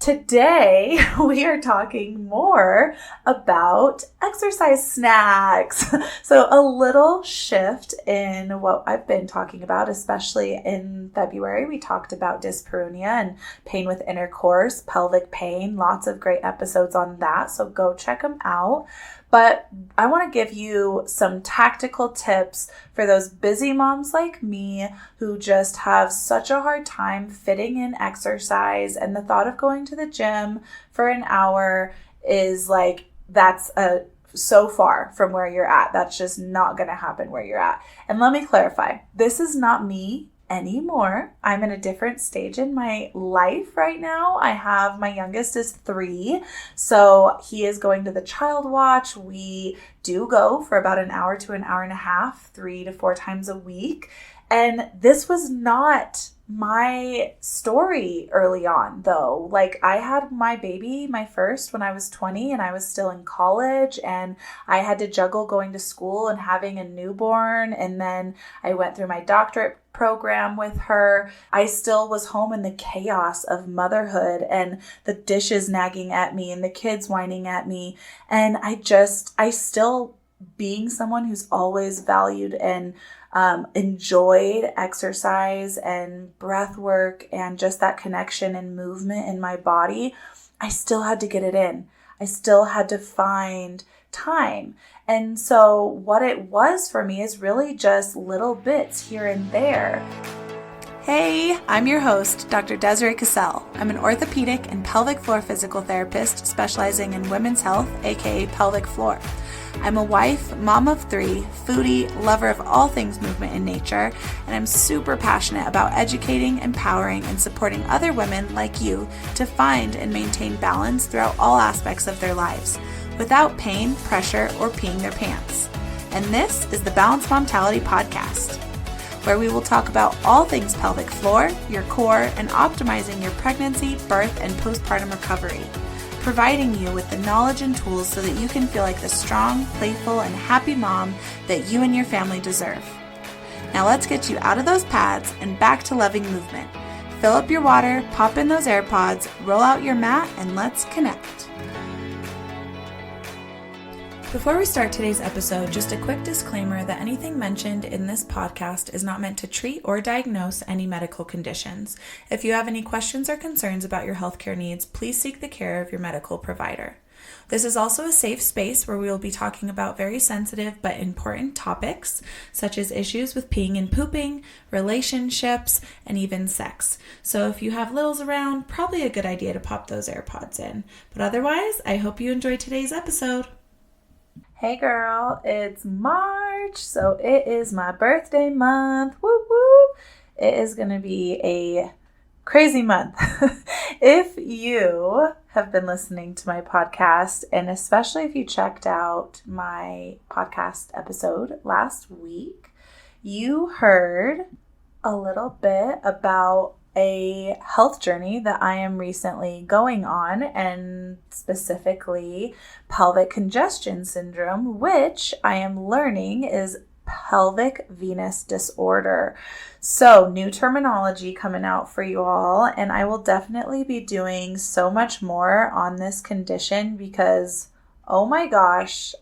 Today, we are talking more about exercise snacks. So a little shift in what I've been talking about, especially in February. We talked about dyspareunia and pain with intercourse, pelvic pain, lots of great episodes on that. So go check them out. But I want to give you some tactical tips for those busy moms like me who just have such a hard time fitting in exercise. And the thought of going to the gym for an hour is like, that's so far from where you're at. That's just not going to happen where you're at. And let me clarify, this is not me anymore. I'm in a different stage in my life right now. My youngest is 3, so he is going to the child watch. We do go for about an hour to an hour and a half, 3 to 4 times a week. And this was not my story early on, though. Like, I had my baby, my first, when I was 20 and I was still in college, and I had to juggle going to school and having a newborn. And then I went through my doctorate program with her. I still was home in the chaos of motherhood and the dishes nagging at me and the kids whining at me. And I still, being someone who's always valued and enjoyed exercise and breath work and just that connection and movement in my body, I still had to get it in. I still had to find time. And so what it was for me is really just little bits here and there. Hey, I'm your host, Dr. Desiree Cassell. I'm an orthopedic and pelvic floor physical therapist specializing in women's health, aka pelvic floor. I'm a wife, mom of 3, foodie, lover of all things movement and nature, and I'm super passionate about educating, empowering, and supporting other women like you to find and maintain balance throughout all aspects of their lives, without pain, pressure, or peeing their pants. And this is the Balanced Momtality Podcast, where we will talk about all things pelvic floor, your core, and optimizing your pregnancy, birth, and postpartum recovery, providing you with the knowledge and tools so that you can feel like the strong, playful, and happy mom that you and your family deserve. Now let's get you out of those pads and back to loving movement. Fill up your water, pop in those AirPods, roll out your mat, and let's connect. Before we start today's episode, just a quick disclaimer that anything mentioned in this podcast is not meant to treat or diagnose any medical conditions. If you have any questions or concerns about your healthcare needs, please seek the care of your medical provider. This is also a safe space where we will be talking about very sensitive but important topics, such as issues with peeing and pooping, relationships, and even sex. So if you have littles around, probably a good idea to pop those AirPods in. But otherwise, I hope you enjoyed today's episode. Hey girl, it's March, so it is my birthday month. Woo woo! It is going to be a crazy month. If you have been listening to my podcast, and especially if you checked out my podcast episode last week, you heard a little bit about a health journey that I am recently going on, and specifically pelvic congestion syndrome, which I am learning is pelvic venous disorder. So new terminology coming out for you all, and I will definitely be doing so much more on this condition because, oh my gosh,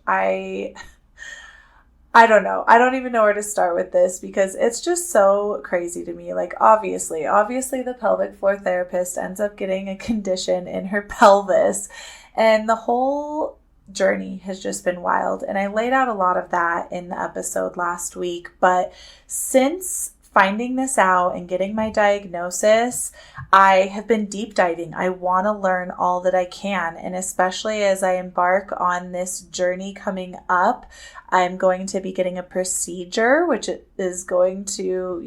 I don't know. I don't even know where to start with this because it's just so crazy to me. Like, obviously the pelvic floor therapist ends up getting a condition in her pelvis, and the whole journey has just been wild. And I laid out a lot of that in the episode last week. But since finding this out and getting my diagnosis, I have been deep diving. I want to learn all that I can. And especially as I embark on this journey coming up, I'm going to be getting a procedure, which is going to,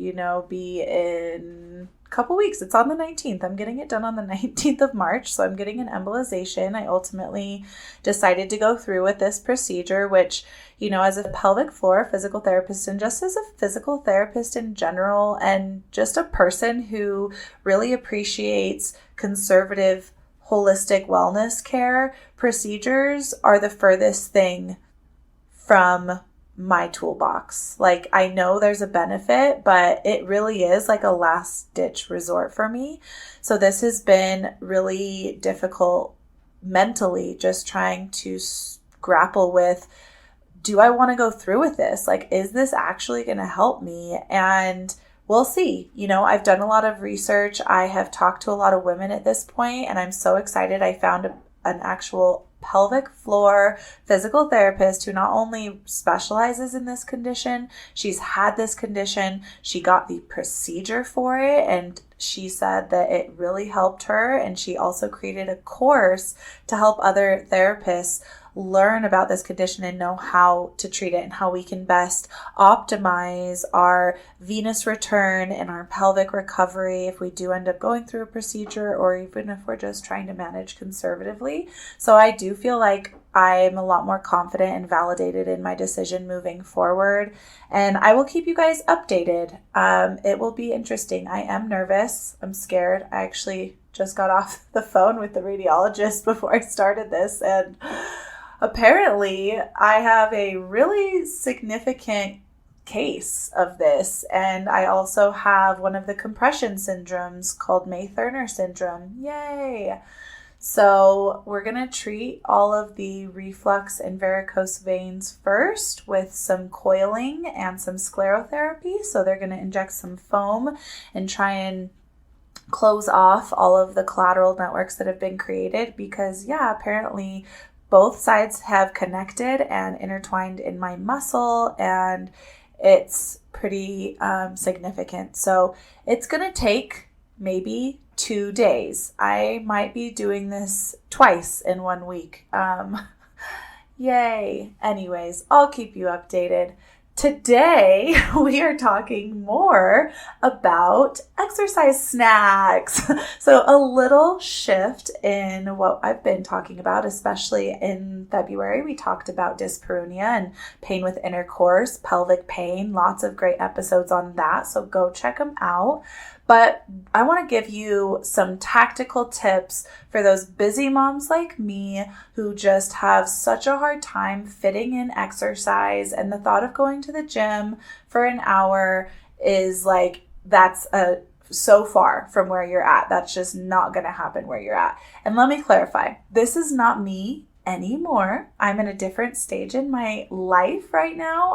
be in a couple weeks. It's on the 19th. I'm getting it done on the 19th of March. So I'm getting an embolization. I ultimately decided to go through with this procedure, which, as a pelvic floor physical therapist and just as a physical therapist in general, and just a person who really appreciates conservative, holistic wellness care, procedures are the furthest thing from my toolbox. Like, I know there's a benefit, but it really is like a last ditch resort for me. So this has been really difficult mentally, just trying to grapple with, do I want to go through with this? Like, is this actually going to help me? And we'll see. I've done a lot of research. I have talked to a lot of women at this point, and I'm so excited. I found an actual pelvic floor physical therapist who not only specializes in this condition, she's had this condition, she got the procedure for it, and she said that it really helped her. And she also created a course to help other therapists learn about this condition and know how to treat it and how we can best optimize our venous return and our pelvic recovery if we do end up going through a procedure, or even if we're just trying to manage conservatively. So I do feel like I'm a lot more confident and validated in my decision moving forward, and I will keep you guys updated. It will be interesting. I am nervous. I'm scared. I actually just got off the phone with the radiologist before I started this, and apparently I have a really significant case of this. And I also have one of the compression syndromes called May-Thurner syndrome. Yay! So we're going to treat all of the reflux and varicose veins first with some coiling and some sclerotherapy. So they're going to inject some foam and try and close off all of the collateral networks that have been created, because apparently both sides have connected and intertwined in my muscle, and it's pretty significant. So it's going to take maybe 2 days. I might be doing this twice in 1 week. Yay. Anyways, I'll keep you updated. Today, we are talking more about exercise snacks. So a little shift in what I've been talking about, especially in February. We talked about dyspareunia and pain with intercourse, pelvic pain, lots of great episodes on that. So go check them out. But I want to give you some tactical tips for those busy moms like me who just have such a hard time fitting in exercise. And the thought of going to the gym for an hour is like, that's so far from where you're at. That's just not going to happen where you're at. And let me clarify, this is not me anymore. I'm in a different stage in my life right now.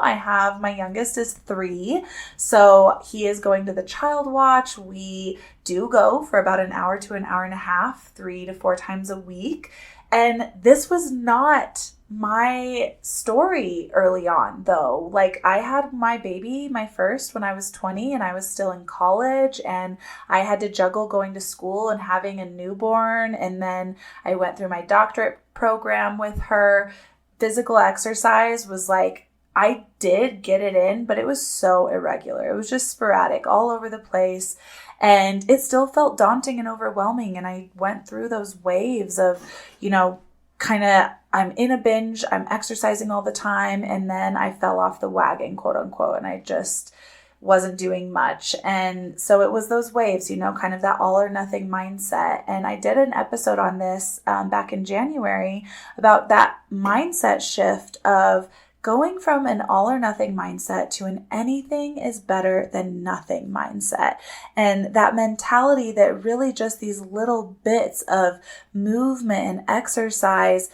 My youngest is 3, so he is going to the child watch. We do go for about an hour to an hour and a half, 3 to 4 times a week. And this was not my story early on, though. Like, I had my baby, my first, when I was 20 and I was still in college, and I had to juggle going to school and having a newborn. And then I went through my doctorate program with her. Physical exercise was like, I did get it in, but it was so irregular. It was just sporadic all over the place. And it still felt daunting and overwhelming. And I went through those waves of, kind of, I'm in a binge, I'm exercising all the time, and then I fell off the wagon, quote unquote, and I just wasn't doing much. And so it was those waves, kind of that all or nothing mindset. And I did an episode on this back in January about that mindset shift of going from an all or nothing mindset to an anything is better than nothing mindset. And that mentality that really just these little bits of movement and exercise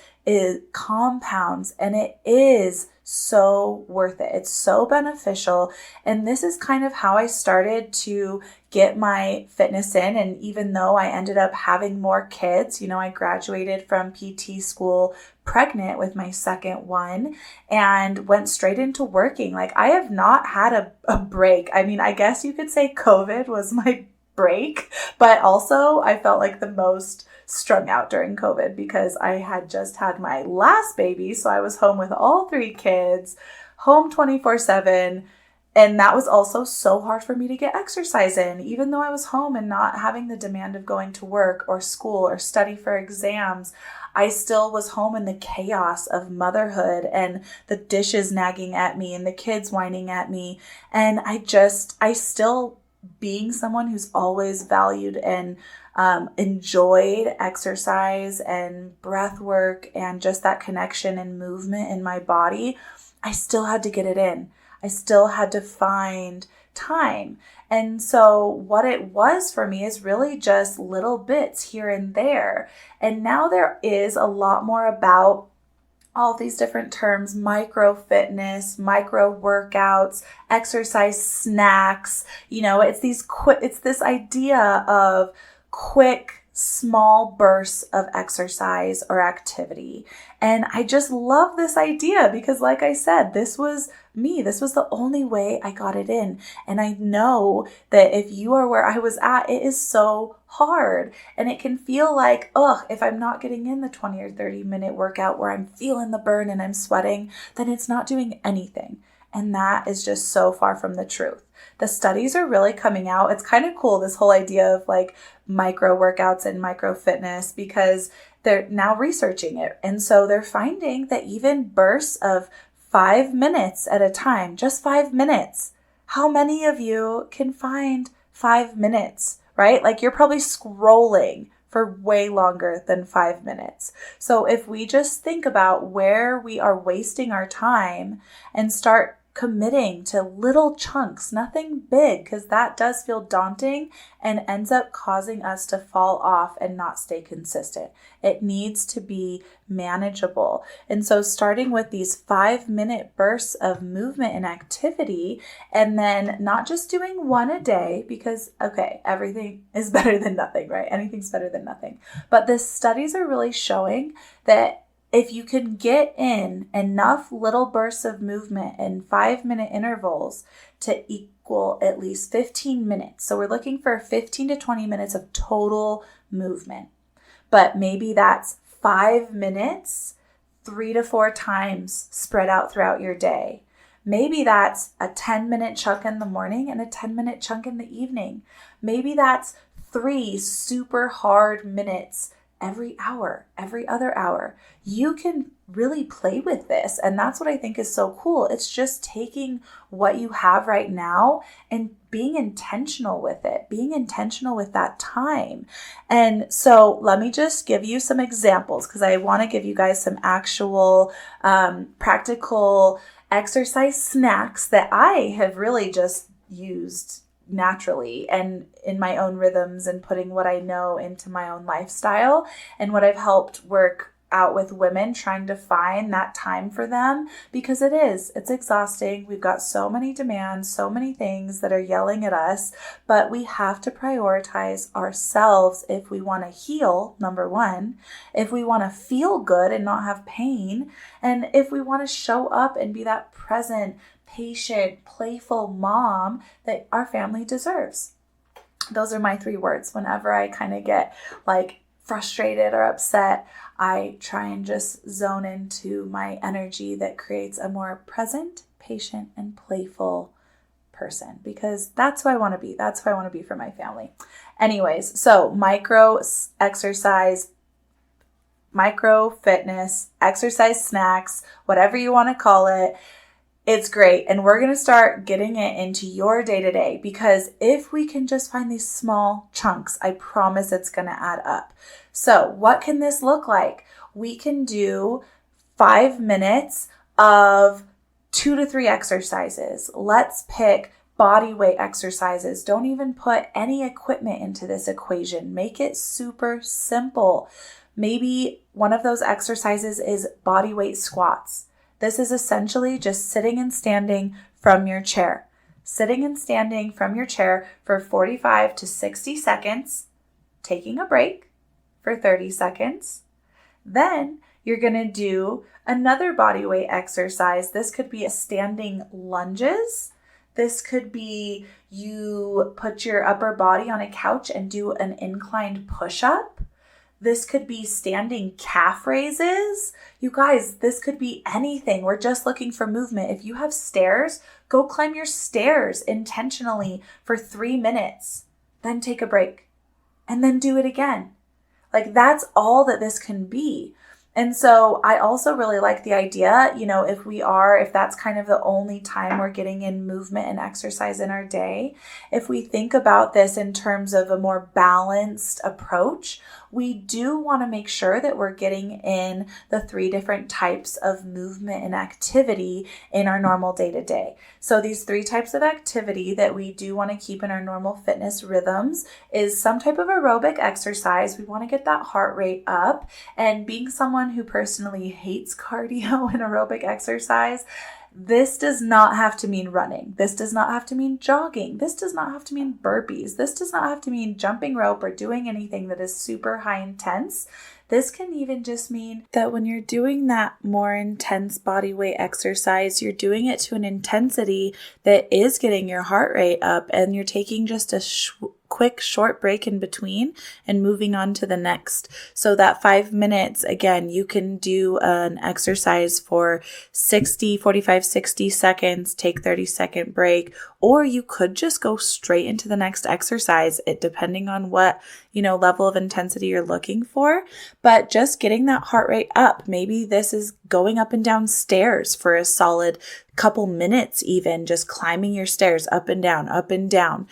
compounds, and it is so worth it. It's so beneficial. And this is kind of how I started to get my fitness in. And even though I ended up having more kids, I graduated from PT school pregnant with my second one and went straight into working. Like, I have not had a break. I mean, I guess you could say COVID was my break, but also I felt like the most strung out during COVID because I had just had my last baby. So I was home with all 3 kids, home 24/7. And that was also so hard for me to get exercise in, even though I was home and not having the demand of going to work or school or study for exams. I still was home in the chaos of motherhood and the dishes nagging at me and the kids whining at me. And I still, being someone who's always valued and enjoyed exercise and breath work and just that connection and movement in my body, I still had to get it in. I still had to find time. And so what it was for me is really just little bits here and there. And now there is a lot more about all these different terms: micro fitness, micro workouts, exercise snacks. It's this idea of quick, small bursts of exercise or activity. And I just love this idea because, like I said, this was me. This was the only way I got it in. And I know that if you are where I was at, it is so hard. And it can feel like, if I'm not getting in the 20 or 30-minute workout where I'm feeling the burn and I'm sweating, then it's not doing anything. And that is just so far from the truth. The studies are really coming out. It's kind of cool, this whole idea of like micro workouts and micro fitness, because they're now researching it. And so they're finding that even bursts of 5 minutes at a time, just 5 minutes. How many of you can find 5 minutes, right? Like you're probably scrolling for way longer than 5 minutes. So if we just think about where we are wasting our time and start committing to little chunks, nothing big, because that does feel daunting and ends up causing us to fall off and not stay consistent. It needs to be manageable. And so starting with these 5-minute bursts of movement and activity, and then not just doing one a day, because, everything is better than nothing, right? Anything's better than nothing. But the studies are really showing that if you can get in enough little bursts of movement in 5-minute intervals to equal at least 15 minutes. So we're looking for 15 to 20 minutes of total movement. But maybe that's 5 minutes, 3 to 4 times spread out throughout your day. Maybe that's a 10-minute chunk in the morning and a 10-minute chunk in the evening. Maybe that's 3 super hard minutes every hour, every other hour. You can really play with this. And that's what I think is so cool. It's just taking what you have right now and being intentional with it, being intentional with that time. And so let me just give you some examples, because I want to give you guys some actual practical exercise snacks that I have really just used naturally and in my own rhythms, and putting what I know into my own lifestyle, and what I've helped work out with women trying to find that time for them, because it's exhausting. We've got so many demands, so many things that are yelling at us, but we have to prioritize ourselves if we want to heal, number one, if we want to feel good and not have pain, and if we want to show up and be that present, patient, playful mom that our family deserves. Those are my 3 words. Whenever I kind of get like frustrated or upset, I try and just zone into my energy that creates a more present, patient, and playful person, because that's who I want to be. That's who I want to be for my family. Anyways, so micro exercise, micro fitness, exercise snacks, whatever you want to call it. It's great. And we're going to start getting it into your day-to-day, because if we can just find these small chunks, I promise it's going to add up. So what can this look like? We can do 5 minutes of 2 to 3 exercises. Let's pick body weight exercises. Don't even put any equipment into this equation. Make it super simple. Maybe one of those exercises is body weight squats. This is essentially just sitting and standing from your chair. Sitting and standing from your chair for 45 to 60 seconds, taking a break for 30 seconds. Then you're going to do another body weight exercise. This could be a standing lunges. This could be you put your upper body on a couch and do an inclined push-up. This could be standing calf raises. You guys, this could be anything. We're just looking for movement. If you have stairs, go climb your stairs intentionally for 3 minutes. Then take a break and then do it again. Like that's all that this can be. And so I also really like the idea, if that's kind of the only time we're getting in movement and exercise in our day, if we think about this in terms of a more balanced approach, we do want to make sure that we're getting in the 3 different types of movement and activity in our normal day-to-day. So these 3 types of activity that we do want to keep in our normal fitness rhythms is some type of aerobic exercise. We want to get that heart rate up. And being someone who personally hates cardio and aerobic exercise, this does not have to mean running. This does not have to mean jogging. This does not have to mean burpees. This does not have to mean jumping rope or doing anything that is super high intense. This can even just mean that when you're doing that more intense body weight exercise, you're doing it to an intensity that is getting your heart rate up, and you're taking just a quick short break in between and moving on to the next. So that 5 minutes, again, you can do an exercise for 45, 60 seconds, take 30-second break, or you could just go straight into the next exercise, depending on what, level of intensity you're looking for. But just getting that heart rate up. Maybe this is going up and down stairs for a solid couple minutes, even just climbing your stairs up and down, up and down.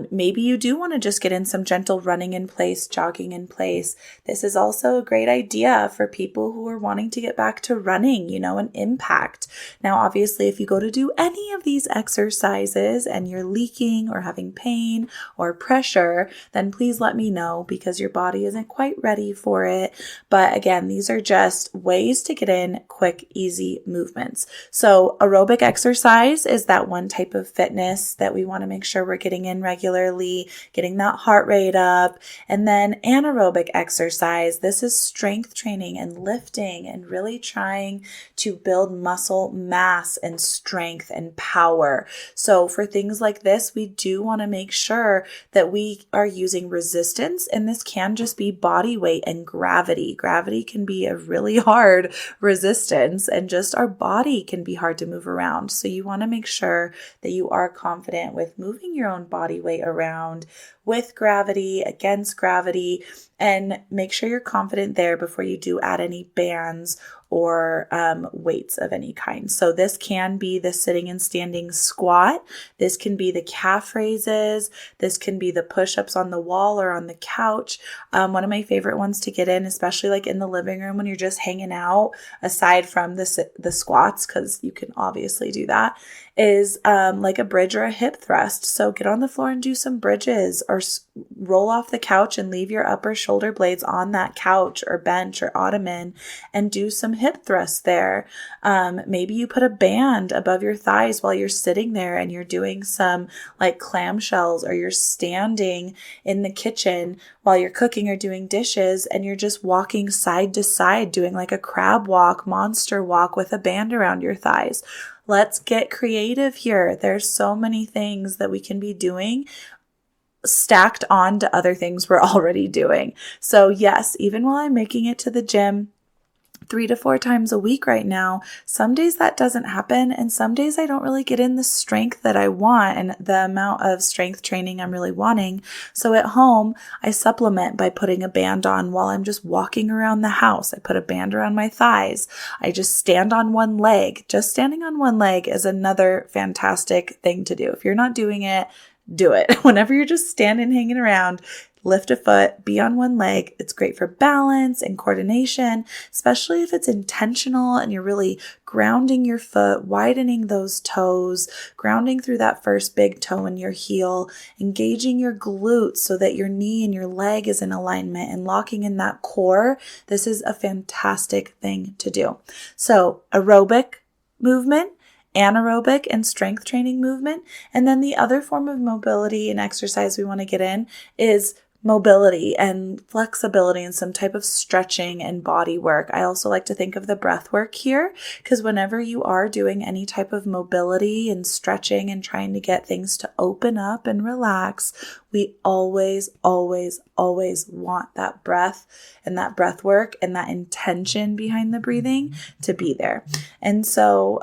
Maybe you do want to just get in some gentle running in place, jogging in place. This is also a great idea for people who are wanting to get back to running, an impact. Now, obviously, if you go to do any of these exercises and you're leaking or having pain or pressure, then please let me know, because your body isn't quite ready for it. But again, these are just ways to get in quick, easy movements. So aerobic exercise is that one type of fitness that we want to make sure we're getting in regularly, getting that heart rate up. And then anaerobic exercise, this is strength training and lifting and really trying to build muscle mass and strength and power. So for things like this, we do want to make sure that we are using resistance, and this can just be body weight and gravity. Gravity can be a really hard resistance, and just our body can be hard to move around. So you want to make sure that you are confident with moving your own body weight around with gravity, against gravity, and make sure you're confident there before you do add any bands or weights of any kind. So this can be the sitting and standing squat. This can be the calf raises. This can be the push-ups on the wall or on the couch. One of my favorite ones to get in, especially like in the living room when you're just hanging out, aside from the squats, because you can obviously do that, is like a bridge or a hip thrust. So get on the floor and do some bridges, or roll off the couch and leave your upper shoulder blades on that couch or bench or ottoman and do some hip thrusts there. Maybe you put a band above your thighs while you're sitting there and you're doing some like clamshells, or you're standing in the kitchen while you're cooking or doing dishes and you're just walking side to side, doing like a crab walk, monster walk with a band around your thighs. Let's get creative here. There's so many things that we can be doing stacked on to other things we're already doing. So yes, even while I'm making it to the gym 3 to 4 times a week right now, some days that doesn't happen, and some days I don't really get in the strength that I want and the amount of strength training I'm really wanting. So at home, I supplement by putting a band on while I'm just walking around the house. I put a band around my thighs. I just stand on one leg. Just standing on one leg is another fantastic thing to do. If you're not doing it, do it. Whenever you're just standing, hanging around, lift a foot, be on one leg. It's great for balance and coordination, especially if it's intentional and you're really grounding your foot, widening those toes, grounding through that first big toe in your heel, engaging your glutes so that your knee and your leg is in alignment and locking in that core. This is a fantastic thing to do. So aerobic movement, anaerobic and strength training movement. And then the other form of mobility and exercise we want to get in is mobility and flexibility and some type of stretching and body work. I also like to think of the breath work here, because whenever you are doing any type of mobility and stretching and trying to get things to open up and relax, we always, always, always want that breath and that breath work and that intention behind the breathing to be there. And so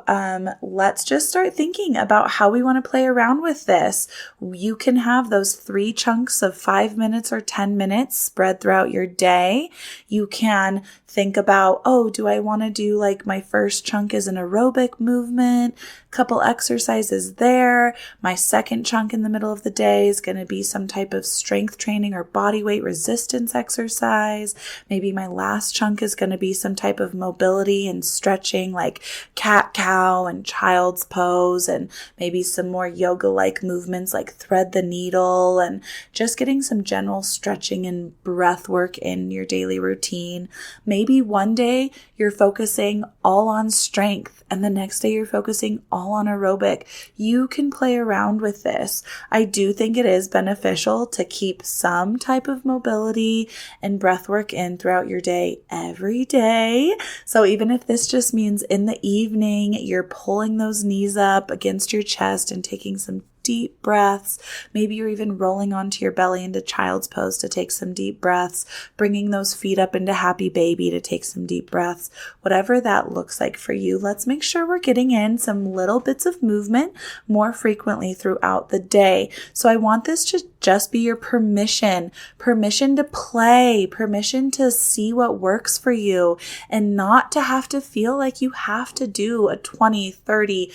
let's just start thinking about how we want to play around with this. You can have those 3 chunks of 5 minutes 6 or 10 minutes spread throughout your day. You can think about, do I want to do like my first chunk is an aerobic movement, couple exercises there. My second chunk in the middle of the day is going to be some type of strength training or body weight resistance exercise. Maybe my last chunk is going to be some type of mobility and stretching like cat-cow and child's pose, and maybe some more yoga-like movements like thread the needle, and just getting some general stretching and breath work in your daily routine. Maybe one day you're focusing all on strength and the next day you're focusing all on aerobic. You can play around with this. I do think it is beneficial to keep some type of mobility and breath work in throughout your day every day. So even if this just means in the evening, you're pulling those knees up against your chest and taking some deep breaths. Maybe you're even rolling onto your belly into child's pose to take some deep breaths, bringing those feet up into happy baby to take some deep breaths. Whatever that looks like for you, let's make sure we're getting in some little bits of movement more frequently throughout the day. So I want this to just be your permission to play, permission to see what works for you, and not to have to feel like you have to do a 20, 30,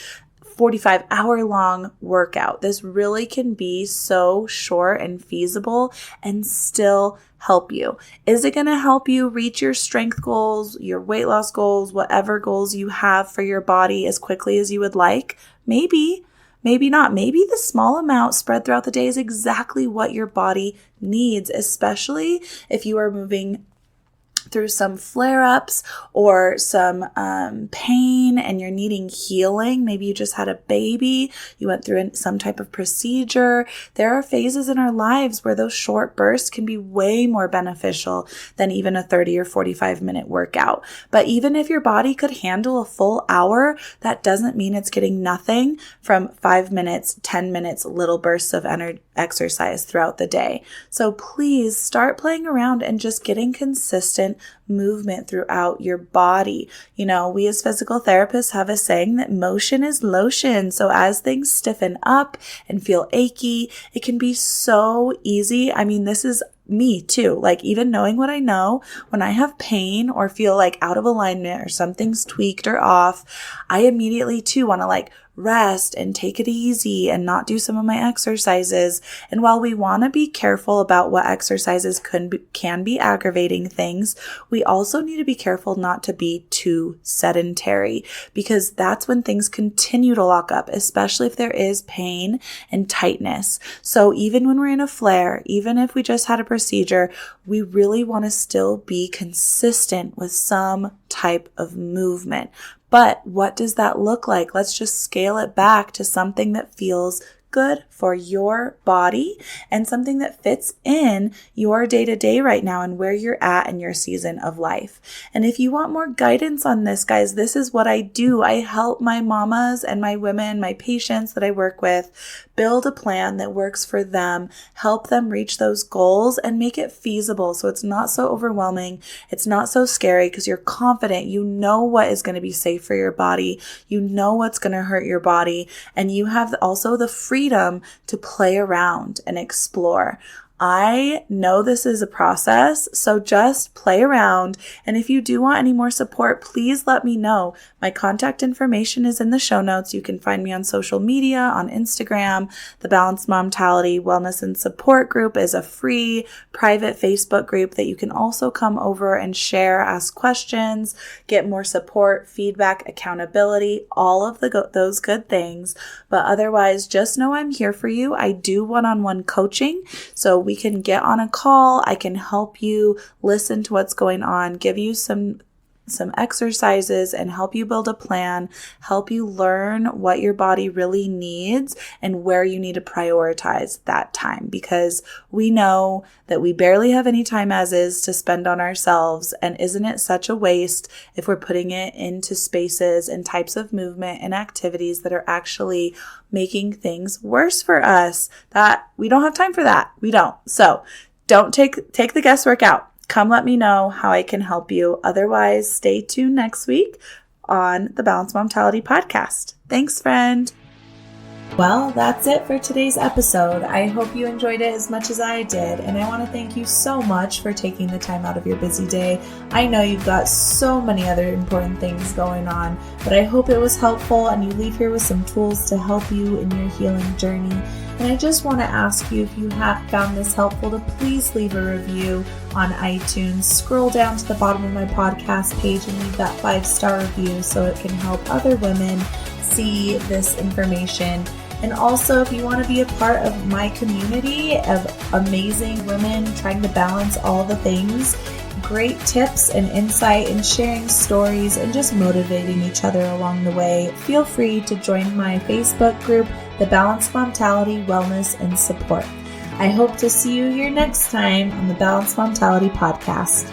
45-hour long workout. This really can be so short and feasible and still help you. Is it going to help you reach your strength goals, your weight loss goals, whatever goals you have for your body as quickly as you would like? Maybe. Maybe not. Maybe the small amount spread throughout the day is exactly what your body needs, especially if you are moving through some flare-ups or some pain and you're needing healing. Maybe you just had a baby, you went through some type of procedure. There are phases in our lives where those short bursts can be way more beneficial than even a 30 or 45-minute workout. But even if your body could handle a full hour, that doesn't mean it's getting nothing from 5 minutes, 10 minutes, little bursts of exercise throughout the day. So please start playing around and just getting consistent movement throughout your body. You know, we as physical therapists have a saying that motion is lotion. So as things stiffen up and feel achy, it can be so easy. I mean, this is me too. Like even knowing what I know, when I have pain or feel like out of alignment or something's tweaked or off, I immediately too want to like rest and take it easy and not do some of my exercises. And while we want to be careful about what exercises can be aggravating things, we also need to be careful not to be too sedentary, because that's when things continue to lock up, especially if there is pain and tightness. So even when we're in a flare, even if we just had a procedure, we really want to still be consistent with some type of movement. But what does that look like? Let's just scale it back to something that feels good for your body and something that fits in your day-to-day right now and where you're at in your season of life. And if you want more guidance on this, guys, this is what I do. I help my mamas and my women, my patients that I work with, build a plan that works for them, help them reach those goals and make it feasible so it's not so overwhelming, it's not so scary, because you're confident, you know what is going to be safe for your body, you know what's going to hurt your body, and you have also the freedom to play around and explore. I know this is a process, so just play around. And if you do want any more support, please let me know. My contact information is in the show notes. You can find me on social media, on Instagram. The Balanced Momtality Wellness and Support Group is a free private Facebook group that you can also come over and share, ask questions, get more support, feedback, accountability, all of those good things. But otherwise, just know I'm here for you. I do one-on-one coaching, so we can get on a call. I can help you listen to what's going on, give you some exercises and help you build a plan, help you learn what your body really needs and where you need to prioritize that time, because we know that we barely have any time as is to spend on ourselves. And isn't it such a waste if we're putting it into spaces and types of movement and activities that are actually making things worse for us? That we don't have time for that. We don't. So don't take the guesswork out. Come let me know how I can help you. Otherwise, stay tuned next week on the Balanced Momtality podcast. Thanks, friend. Well, that's it for today's episode. I hope you enjoyed it as much as I did, and I want to thank you so much for taking the time out of your busy day. I know you've got so many other important things going on, but I hope it was helpful and you leave here with some tools to help you in your healing journey. And I just want to ask you, if you have found this helpful, to please leave a review on iTunes. Scroll down to the bottom of my podcast page and leave that 5-star review so it can help other women see this information. And also, if you want to be a part of my community of amazing women trying to balance all the things, great tips and insight and sharing stories and just motivating each other along the way, feel free to join my Facebook group, The Balanced Momtality, Wellness and Support. I hope to see you here next time on the Balanced Momtality Podcast.